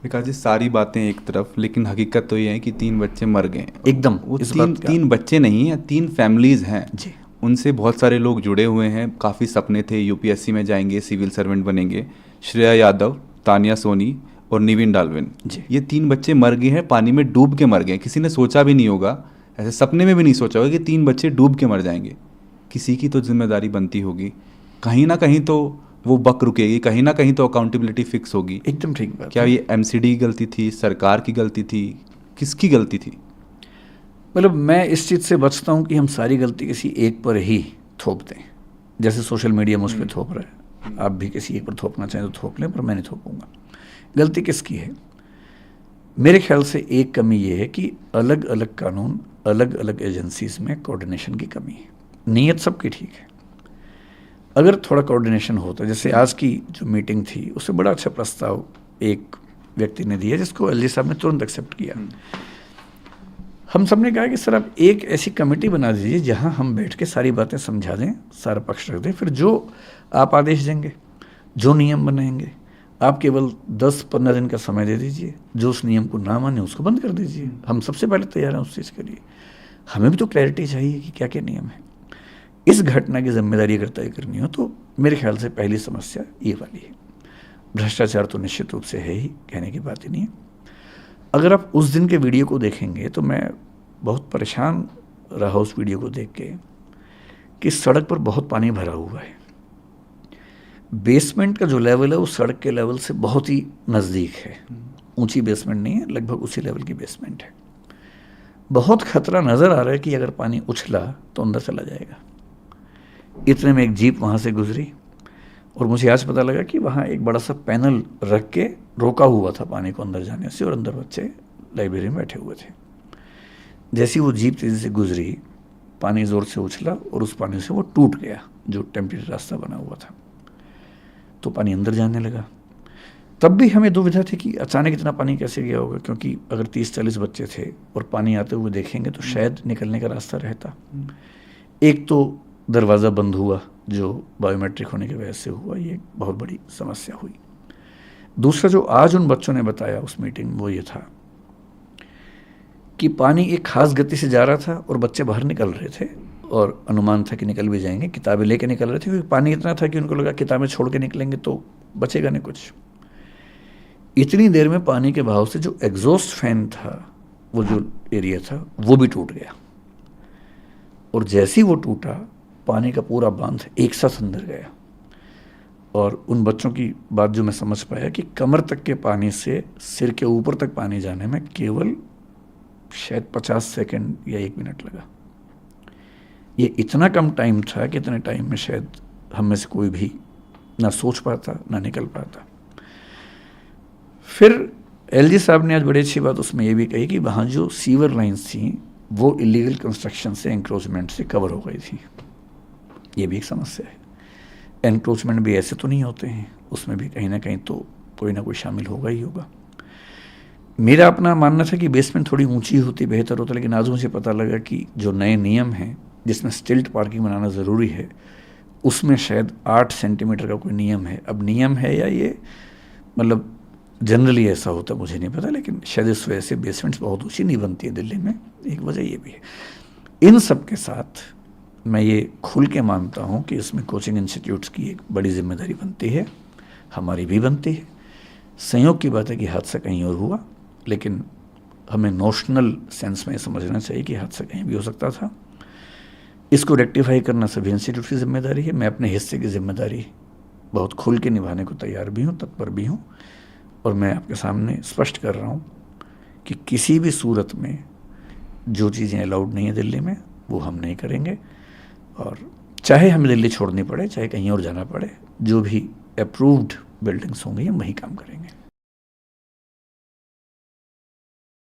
विकास जी, सारी बातें एक तरफ, लेकिन हकीकत तो ये है कि 3 बच्चे मर गए। एकदम वो इस तीन बात का। तीन बच्चे नहीं हैं, 3 फैमिलीज़ हैं। जी उनसे बहुत सारे लोग जुड़े हुए हैं, काफ़ी सपने थे, यूपीएससी में जाएंगे, सिविल सर्वेंट बनेंगे। श्रेया यादव, तानिया सोनी और निविन डालविन, जी। ये 3 बच्चे मर गए हैं, पानी में डूब के मर गए हैं। किसी ने सोचा भी नहीं होगा, ऐसे सपने में भी नहीं सोचा होगा कि 3 बच्चे डूब के मर जाएंगे। किसी की तो जिम्मेदारी बनती होगी, कहीं ना कहीं तो वो बक रुकेगी, कहीं ना कहीं तो अकाउंटेबिलिटी फिक्स होगी। एकदम ठीक बात क्या है। ये एमसीडी की गलती थी, सरकार की गलती थी, किसकी गलती थी? मतलब मैं इस चीज़ से बचता हूँ कि हम सारी गलती किसी एक पर ही थोप दें। जैसे सोशल मीडिया मुझ पर थोप रहा है, आप भी किसी एक पर थोपना चाहें तो थोप लें, पर मैं नहीं थोपूंगा। गलती किसकी है? मेरे ख्याल से एक कमी ये है कि अलग अलग कानून, अलग अलग एजेंसीज में कोऑर्डिनेशन की कमी है। नीयत सबकी ठीक है, अगर थोड़ा कोऑर्डिनेशन होता, जैसे आज की जो मीटिंग थी उससे बड़ा अच्छा प्रस्ताव एक व्यक्ति ने दिया जिसको एलजी साहब ने तुरंत एक्सेप्ट किया। हम सब ने कहा कि सर आप एक ऐसी कमेटी बना दीजिए जहां हम बैठ के सारी बातें समझा दें, सारा पक्ष रख दें, फिर जो आप आदेश देंगे, जो नियम बनाएंगे, आप केवल 10-15 दिन का समय दे दीजिए। जो उस नियम को ना माने उसको बंद कर दीजिए। हम सबसे पहले तैयार हैं उस चीज़ के लिए। हमें भी तो क्लैरिटी चाहिए कि क्या क्या नियम है। इस घटना की जिम्मेदारी अगर तय करनी हो तो मेरे ख्याल से पहली समस्या ये वाली है। भ्रष्टाचार तो निश्चित रूप से है ही, कहने की बात ही नहीं है। अगर आप उस दिन के वीडियो को देखेंगे तो मैं बहुत परेशान रहा उस वीडियो को देख के कि सड़क पर बहुत पानी भरा हुआ है। बेसमेंट का जो लेवल है वो सड़क के लेवल से बहुत ही नज़दीक है। ऊंची बेसमेंट नहीं है, लगभग उसी लेवल की बेसमेंट है। बहुत खतरा नज़र आ रहा है कि अगर पानी उछला तो अंदर चला जाएगा। इतने में एक जीप वहाँ से गुजरी और मुझे आज पता लगा कि वहाँ एक बड़ा सा पैनल रख के रोका हुआ था पानी को अंदर जाने से, और अंदर बच्चे लाइब्रेरी में बैठे हुए थे। जैसी वो जीप तेज़ी से गुजरी, पानी ज़ोर से उछला और उस पानी से वो टूट गया जो टेम्परेरी रास्ता बना हुआ था, तो पानी अंदर जाने लगा। तब भी हमें दुविधा थी कि अचानक इतना पानी कैसे गया होगा, क्योंकि अगर 30-40 बच्चे थे और पानी आते हुए देखेंगे तो शायद निकलने का रास्ता रहता। एक तो दरवाज़ा बंद हुआ जो बायोमेट्रिक होने की वजह से हुआ, ये बहुत बड़ी समस्या हुई। दूसरा जो आज उन बच्चों ने बताया उस मीटिंग में वो ये था कि पानी एक खास गति से जा रहा था और बच्चे बाहर निकल रहे थे और अनुमान था कि निकल भी जाएंगे, किताबें लेके निकल रहे थे क्योंकि पानी इतना था कि उनको लगा किताबें छोड़ के निकलेंगे तो बचेगा नहीं कुछ। इतनी देर में पानी के बहाव से जो एग्जॉस्ट फैन था, वो जो एरिया था, वो भी टूट गया, और जैसे ही वो टूटा पानी का पूरा बांध एक साथ अंदर गया। और उन बच्चों की बात जो मैं समझ पाया कि कमर तक के पानी से सिर के ऊपर तक पानी जाने में केवल शायद 50 सेकंड या 1 मिनट लगा। ये इतना कम टाइम था कि इतने टाइम में शायद हम में से कोई भी ना सोच पाता ना निकल पाता। फिर एलजी साहब ने आज बड़ी अच्छी बात उसमें ये भी कही कि वहाँ जो सीवर लाइन्स थी वो इलीगल कंस्ट्रक्शन से, एंक्रोचमेंट से कवर हो गई थी। ये भी एक समस्या है। एनक्रोचमेंट भी ऐसे तो नहीं होते हैं, उसमें भी कहीं ना कहीं तो कोई ना कोई शामिल होगा ही होगा। मेरा अपना मानना था कि बेसमेंट थोड़ी ऊंची होती बेहतर होता, लेकिन आज मुझे पता लगा कि जो नए नियम हैं जिसमें स्टिल्ट पार्किंग बनाना ज़रूरी है, उसमें शायद 8 सेंटीमीटर का कोई नियम है। अब नियम है या ये मतलब जनरली ऐसा होता मुझे नहीं पता, लेकिन शायद इस वजह से बेसमेंट्स बहुत ऊँची नहीं बनती है दिल्ली में, एक वजह ये भी है। इन सब के साथ मैं ये खुल के मानता हूँ कि इसमें कोचिंग इंस्टीट्यूट्स की एक बड़ी जिम्मेदारी बनती है, हमारी भी बनती है। संयोग की बात है कि हादसा कहीं और हुआ, लेकिन हमें नोशनल सेंस में समझना चाहिए कि हादसा कहीं भी हो सकता था। इसको रेक्टिफाई करना सभी इंस्टीट्यूट की जिम्मेदारी है। मैं अपने हिस्से की जिम्मेदारी बहुत खुल के निभाने को तैयार भी हूँ, तत्पर भी हूँ, और मैं आपके सामने स्पष्ट कर रहा हूँ कि किसी भी सूरत में जो चीज़ें अलाउड नहीं है दिल्ली में वो हम नहीं करेंगे, और चाहे हमें दिल्ली छोड़नी पड़े, चाहे कहीं और जाना पड़े, जो भी अप्रूव्ड बिल्डिंग्स होंगी हम वहीं काम करेंगे।